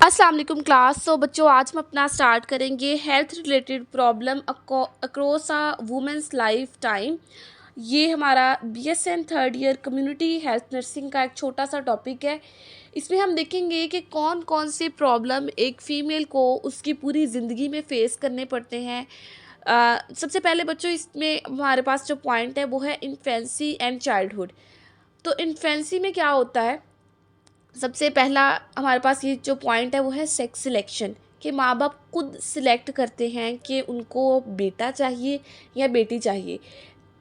अस्सलाम वालेकुम क्लास। बच्चों, आज हम अपना स्टार्ट करेंगे health related problem across a women's life time. ये हमारा BSN third year community health nursing का एक छोटा सा टॉपिक है। इसमें हम देखेंगे कि कौन कौन से प्रॉब्लम एक फ़ीमेल को उसकी पूरी ज़िंदगी में फ़ेस करने पड़ते हैं। सबसे पहले बच्चों, इसमें हमारे पास जो पॉइंट है वो है इन्फेंसी एंड चाइल्डहुड। तो इन्फेंसी में क्या होता है? सबसे पहला हमारे पास ये जो पॉइंट है वो है सेक्स सिलेक्शन, कि माँ बाप खुद सिलेक्ट करते हैं कि उनको बेटा चाहिए या बेटी चाहिए।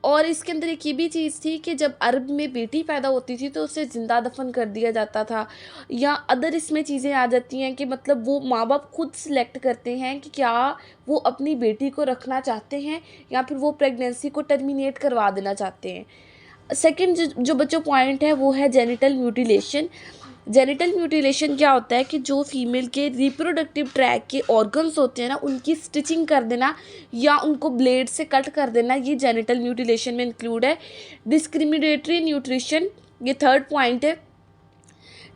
और इसके अंदर एक ये भी चीज़ थी कि जब अरब में बेटी पैदा होती थी तो उसे ज़िंदा दफन कर दिया जाता था। या अदर इसमें चीज़ें आ जाती हैं कि मतलब वो माँ बाप खुद सिलेक्ट करते हैं कि क्या वो अपनी बेटी को रखना चाहते हैं या फिर वो प्रेगनेंसी को टर्मिनेट करवा देना चाहते हैं। सेकंड जो बच्चों पॉइंट है वो है जेनिटल म्यूटिलेशन। जेनिटल म्यूटिलेशन क्या होता है कि जो फीमेल के रिप्रोडक्टिव ट्रैक के ऑर्गन्स होते हैं ना, उनकी स्टिचिंग कर देना या उनको ब्लेड से कट कर देना, ये जेनिटल म्यूटिलेशन में इंक्लूड है। डिस्क्रिमिनेटरी न्यूट्रिशन, ये थर्ड पॉइंट है।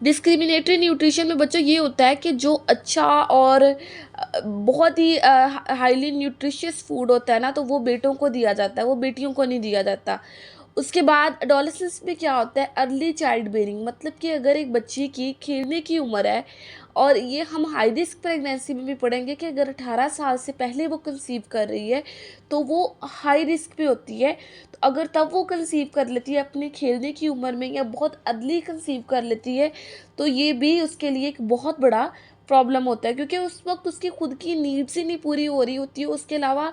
डिस्क्रिमिनेटरी न्यूट्रिशन में बच्चों ये होता है कि जो अच्छा और बहुत ही हाईली न्यूट्रिशियस फूड होता है ना, तो वो बेटों को दिया जाता है, वो बेटियों को नहीं दिया जाता। उसके बाद एडोलेसेंस में क्या होता है? अर्ली चाइल्ड बेयरिंग, मतलब कि अगर एक बच्ची की खेलने की उम्र है, और ये हम हाई रिस्क प्रेगनेंसी में भी पढ़ेंगे कि अगर 18 साल से पहले वो कंसीव कर रही है तो वो हाई रिस्क पे होती है। तो अगर तब वो कंसीव कर लेती है अपने खेलने की उम्र में या बहुत अर्ली कंसीव कर लेती है, तो ये भी उसके लिए एक बहुत बड़ा प्रॉब्लम होता है, क्योंकि उस वक्त उसकी खुद की नीड्स ही नहीं पूरी हो रही होती है। उसके अलावा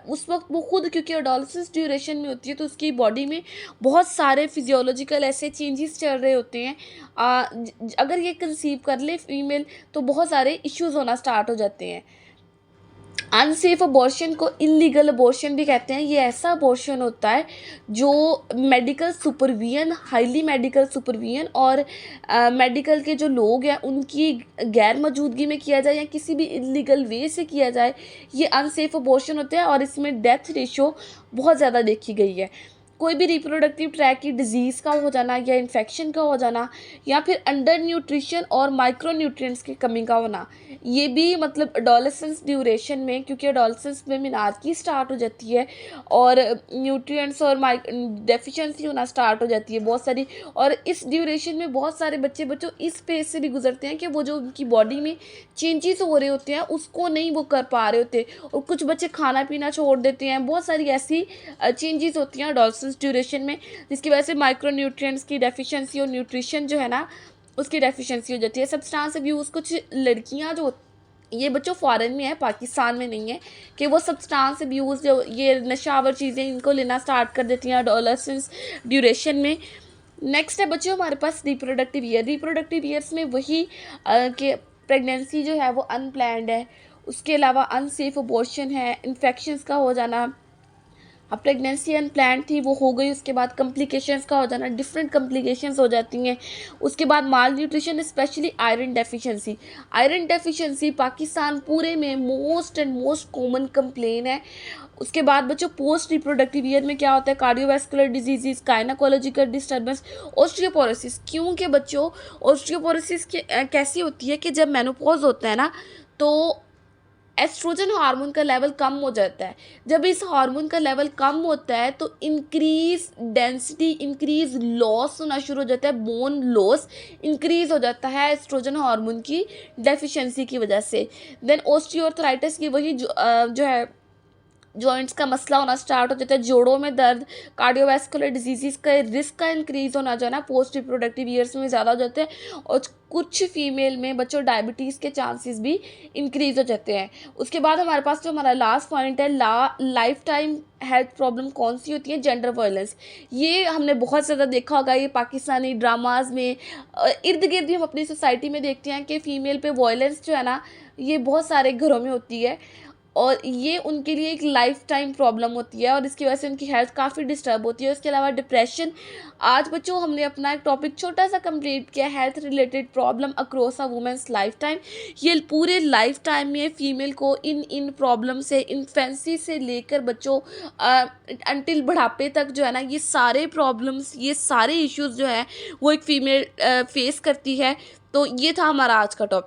उस वक्त वो खुद, क्योंकि एडोलेसेंस ड्यूरेशन में होती है, तो उसकी बॉडी में बहुत सारे फिजियोलॉजिकल ऐसे चेंजेस चल रहे होते हैं। अगर ये कंसीव कर ले फीमेल तो बहुत सारे इश्यूज होना स्टार्ट हो जाते हैं। अनसेफ अबॉर्शन को इलीगल अबॉर्शन भी कहते हैं। ये ऐसा अबॉर्शन होता है जो medical supervision, highly medical supervision और मेडिकल के जो लोग हैं उनकी गैर मौजूदगी में किया जाए या किसी भी इलीगल वे से किया जाए, ये अनसेफ अबॉर्शन होता है। और इसमें डेथ रेशो बहुत ज़्यादा देखी गई है। कोई भी रिप्रोडक्टिव ट्रैक की डिजीज़ का हो जाना या इन्फेक्शन का हो जाना, या फिर अंडर न्यूट्रिशन और माइक्रो न्यूट्रिएंट्स की कमी का होना, ये भी मतलब एडोलेसेंस ड्यूरेशन में, क्योंकि एडोलेसेंस में मेनार्की स्टार्ट हो जाती है और न्यूट्रिएंट्स और डेफिशिएंसी होना स्टार्ट हो जाती है बहुत सारी। और इस ड्यूरेशन में बहुत सारे बच्चों इस फेज से भी गुजरते हैं कि वो जो उनकी बॉडी में चेंजेस हो रहे होते हैं उसको नहीं वो कर पा रहे होते, और कुछ बच्चे खाना पीना छोड़ देते हैं। बहुत सारी ऐसी चेंजेस होती हैं एडोलेसेंस ड्यूरेशन में, जिसकी वजह से माइक्रो न्यूट्रिएंट्स की डेफिशिएंसी और न्यूट्रिशन जो है ना उसकी डेफिशिएंसी हो जाती है। सब्सटेंस अब्यूज़, कुछ लड़कियां जो, ये बच्चों फॉरेन में है, पाकिस्तान में नहीं है, कि वो सब्सटेंस अब्यूज़, जो ये नशावर चीज़ें इनको लेना स्टार्ट कर देती हैं एडोलेसेंस ड्यूरेशन में। नेक्स्ट है बच्चों हमारे पास रिप्रोडक्टिव ईयर। रिप्रोडक्टिव ईयर्स में वही कि प्रेगनेंसी जो है वो अनप्लैंड है, उसके अलावा अनसेफ अबॉर्शन है, इन्फेक्शंस का हो जाना। अब प्रेगनेंसी अनप्लान्ड थी, वो हो गई, उसके बाद कम्प्लिकेशंस का हो जाना, डिफरेंट कम्प्लिकेशंस हो जाती हैं। उसके बाद malnutrition, specially iron deficiency. Iron deficiency Pakistan पूरे में most and most common complain है। उसके बाद बच्चों पोस्ट रिप्रोडक्टिव ईयर में क्या होता है? Cardiovascular diseases, gynaecological disturbance, osteoporosis. क्योंकि बच्चों ऑस्टियोपोरोसिस कैसी होती है कि जब मेनोपॉज होता है ना, तो एस्ट्रोजन हार्मोन का लेवल कम हो जाता है। जब इस हार्मोन का लेवल कम होता है तो इंक्रीज डेंसिटी, इंक्रीज लॉस होना शुरू हो जाता है, बोन लॉस इंक्रीज हो जाता है एस्ट्रोजन हार्मोन की डेफिशिएंसी की वजह से। देन ओस्टियोआर्थराइटिस की वही जो है जॉइंट्स का मसला होना स्टार्ट हो जाता है, जोड़ों में दर्द, कार्डियोवैस्कुलर डिजीज़ का रिस्क का इंक्रीज होना जो है ना पोस्ट रिप्रोडक्टिव ईयर्स में ज़्यादा हो जाता है। और कुछ फीमेल में बच्चों डायबिटीज़ के चांसेस भी इंक्रीज हो जाते हैं। उसके बाद हमारे पास जो हमारा लास्ट पॉइंट है, लाइफ टाइम हेल्थ प्रॉब्लम कौन सी होती है? Gender violence. ये हमने बहुत ज़्यादा देखा होगा, ये पाकिस्तानी ड्रामाज में, इर्द गिर्द भी हम अपनी सोसाइटी में देखते हैं कि फ़ीमेल पे वायलेंस जो है ना ये बहुत सारे घरों में होती है, और ये उनके लिए एक लाइफ टाइम प्रॉब्लम होती है और इसकी वजह से उनकी हेल्थ काफ़ी डिस्टर्ब होती है। उसके अलावा डिप्रेशन। आज बच्चों हमने अपना एक टॉपिक छोटा सा कंप्लीट किया, health related problem across a women's life time. ये पूरे लाइफ टाइम में फीमेल को इन प्रॉब्लम से, इन्फेंसी से लेकर बच्चों अंटिल बुढ़ापे तक जो है ना, ये सारे प्रॉब्लम्स, ये सारे इश्यूज़ जो है वो एक फ़ीमेल फेस करती है। तो ये था हमारा आज का टॉपिक।